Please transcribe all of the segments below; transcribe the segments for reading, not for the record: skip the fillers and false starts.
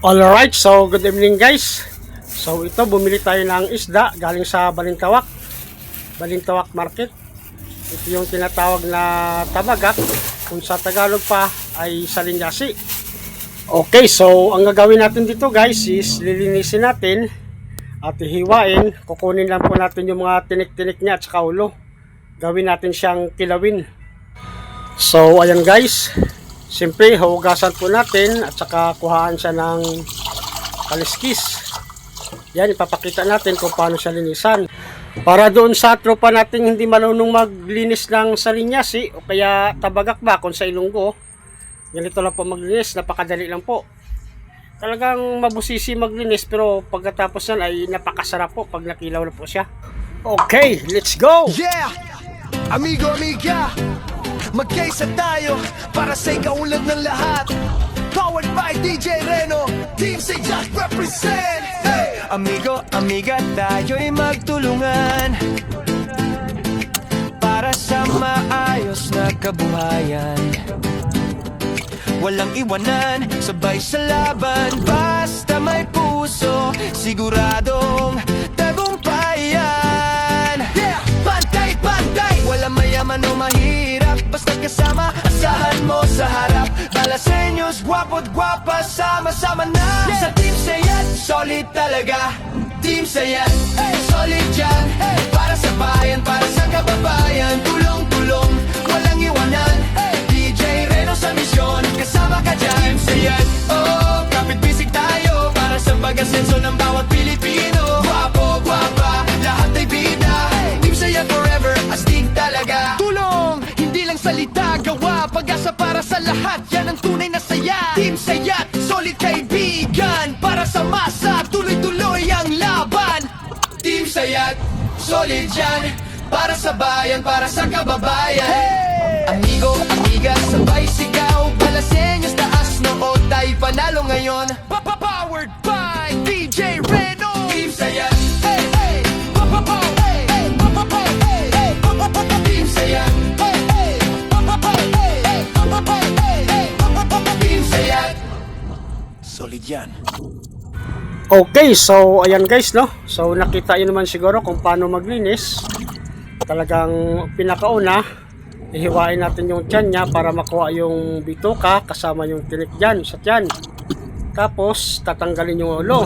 Alright, so good evening guys. So ito, bumili tayo ng isda galing sa Balintawak Market. Ito yung tinatawag na tabagak, kung sa Tagalog pa ay salinyasi. Okay, so ang gagawin natin dito guys is lilinisin natin at hihiwain. Kukunin lang po natin yung mga tinik-tinik niya at saka ulo. Gawin natin siyang kilawin. So ayan guys, siyempre hugasan po natin at saka kuhaan siya ng kaliskis. Yan, ipapakita natin kung paano siya linisan. Para doon sa tropa nating hindi marunong maglinis ng salinyasi o kaya tabagak ba kung sa Ilonggo, ganito lang po maglinis, napakadali lang po. Talagang mabusisi maglinis, pero pagkatapos yan ay napakasarap po pag nakilaw na po siya. Okay, let's go! Yeah! Amigo, amiga, magkaisa tayo para sa ikaulad ng lahat. Powered by DJ Reno, Team Sayat represent. Hey! Amigo, amiga, tayo'y magtulungan para sa maayos na kabuhayan. Walang iwanan, sabay sa laban. Basta may puso, siguradong tagumpayan. Yeah! Pantay-pantay, walang mayaman o mahirap. Basta kasama, asahan mo sa harap. Balasenyos, gwapo't gwapa, sama-sama na. Sa Team Sayat, solid talaga. Team Sayat, hey, solid yan, hey. Para sa bayan, para sa kababayan. Tulong-tulong, walang iwanan, hey. DJ Reno sa misyon, kasama ka dyan. Team Sayat, oh, kapit-bisig tayo para sa pag-asenso ng bawat Pilipino. Gwapo, gwapa, lahat ay bida, hey. Team Sayat forever, astig talaga. Tulong, hindi lang salita, gawa. Pag-asa para sa lahat, yan ang tunay na saya. Team Sayat, solid kaibigan. Para sa masa, tuloy-tuloy ang laban. Team Sayat, solid yan. Para sa bayan, para sa kababayan, hey! Amigo, amiga, sabay sigaw. Balasenyos, taas noo, tayo panalo ngayon. Powered by DJ Reno. Team Sayat, hey, hey. Hey, hey. Hey, Team Sayat, hey, hey. Hey, Team Sayat, solid yan. Okay, so ayan guys, no? So nakita yun naman siguro kung paano maglinis. Talagang pinakauna, ihiwain natin yung tiyan niya para makuha yung bituka kasama yung tinik dyan sa tiyan. Tapos tatanggalin yung ulo,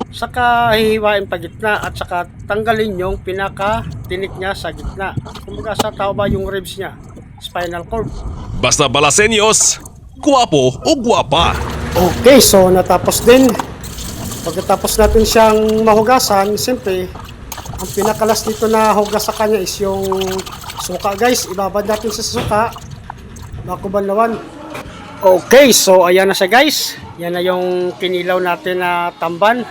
saka hihiwain pa gitna at saka tanggalin yung pinaka tinik niya sa gitna. Kumbaga sa tao ba yung ribs niya, spinal cord. Basta Balasenyos, guwapo o guwapa. Okay, so natapos din. Pagkatapos natin siyang mahugasan, siyempre ang pinakalas dito na hugas sa kanya is yung suka guys. Ibabad natin sa suka bago banlawan. Okay, so ayan na siya guys. Yan na yung kinilaw natin na tamban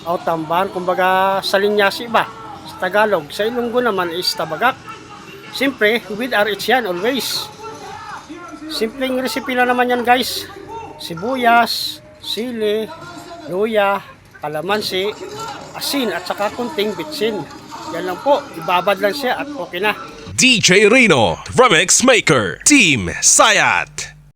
o tamban, kumbaga salinyasi ba sa Tagalog. Sa Ilonggo naman is tabagak. Siyempre with RH yan always. Simpleng recipe lang naman yan guys. Sibuyas, sili, luya, kalamansi, asin at saka kunting bitsin. Yan lang po, ibabad lang siya at okay na. DJ Reno, Remix Maker, Team Sayat.